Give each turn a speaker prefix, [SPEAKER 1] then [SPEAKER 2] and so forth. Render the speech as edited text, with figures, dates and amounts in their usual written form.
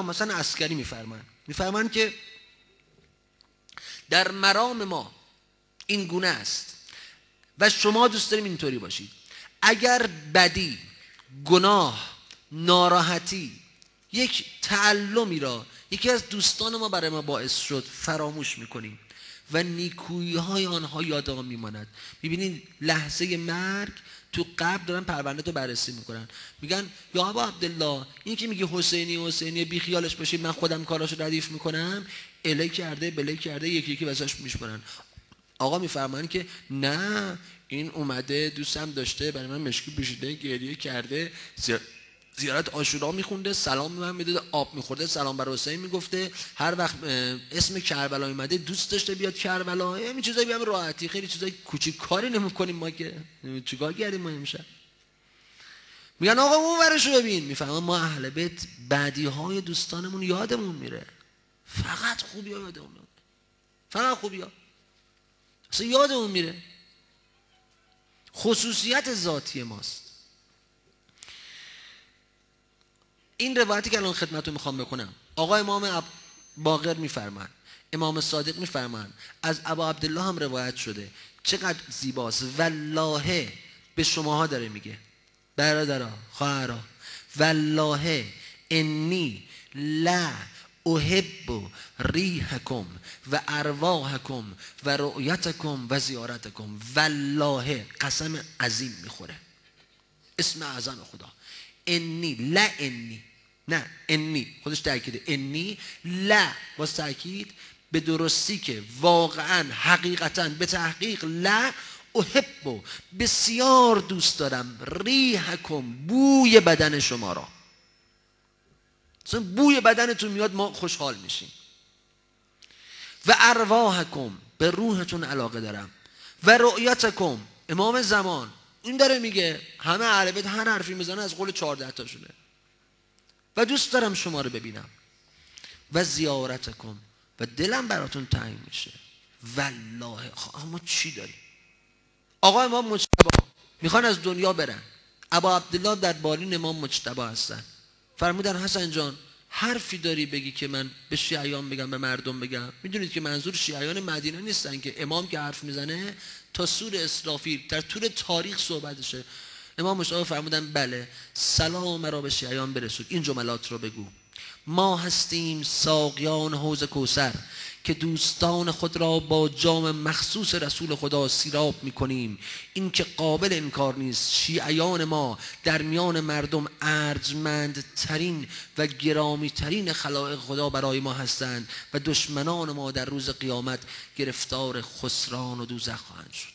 [SPEAKER 1] مثلا عسکری میفرمان که در مرام ما این گونه است و شما دوست داریم اینطوری باشید. اگر بدی، گناه، ناراحتی یک تعلمی را یکی از دوستان ما برای ما باعث شد فراموش میکنیم و نیکویی های آنها یادمان میماند. میبینید لحظه مرگ تو قبر دارن پرونده تو بررسی میکنن، میگن یا ابا عبدالله این که میگه حسینی بی خیالش باشید من خودم کاراشو ردیف میکنم، اله کرده بله کرده، یکی یکی واسش میشمارن. آقا میفرمان که نه، این اومده دوستم داشته برای من مشکی پوشیده گریه کرده، زیارت عاشورا میخونده، سلام به من میداده، آب میخورده، سلام بر حسین میگفته، هر وقت اسم کربلا اومده دوست داشته بیاد کربلا. همین چیزایی بیام راحتی، خیلی چیزای کوچیک کاری نمیکنیم ما که چیکار کردیم ما امشب. میگن آقا اون ورشو ببین. میفهمن ما اهل بیت بدی های دوستانمون یادمون میره، فقط خوبی ها یادمون میره، فقط خوبی ها اصلا یادمون میره. خصوصیت ذاتی ماست. این روایتی که الان خدمتتون میخوام بکنم، آقا امام باقر میفرمان، امام صادق میفرمان، از ابا عبدالله هم روایت شده. چقدر زیباست. والله به شماها داره میگه، برادرها خواهرها، والله انی لا احب ریحکم و ارواحکم و رؤیتکم و زیارتکم. والله قسم عظیم میخوره، اسم اعظم خدا. انی لا انی، نه انی خودش تأکیده، انی لا با تأکید به درستی که واقعا حقیقتا به تحقیق، لا احب بسیار دوست دارم، ریحکم بوی بدن شما را. مثلا بوی بدنتون میاد ما خوشحال میشیم. و ارواحکم به روحتون علاقه دارم. و رؤیتکم، امام زمان این داره میگه، همه اهل بیت هر حرفی میزنه از قول 14 تا شده، و دوست دارم شما رو ببینم. و زیارتکم، و دلم براتون تنگ میشه. والله ما چی داریم؟ آقا امام مجتبی میخوان از دنیا برن، ابا عبدالله در بالین امام مجتبی هستن، فرمودن حسن جان حرفی داری بگی که من به شیعیان بگم، به مردم بگم؟ میدونید که منظور شیعیان مدینه نیستن که امام که حرف میزنه تا سور اسرافیل در طول تاریخ صحبتشه. امام مجتبی فرمودن بله، سلام مرا به شیعیان برسون، این جملات رو بگو: ما هستیم ساقیان حوض کوثر که دوستان خود را با جام مخصوص رسول خدا سیراب میکنیم. این که قابل انکار نیست، شیعیان ما در میان مردم ارجمند ترین و گرامی ترین خلائق خدا برای ما هستند و دشمنان ما در روز قیامت گرفتار خسران و دوزخ خواهند شد.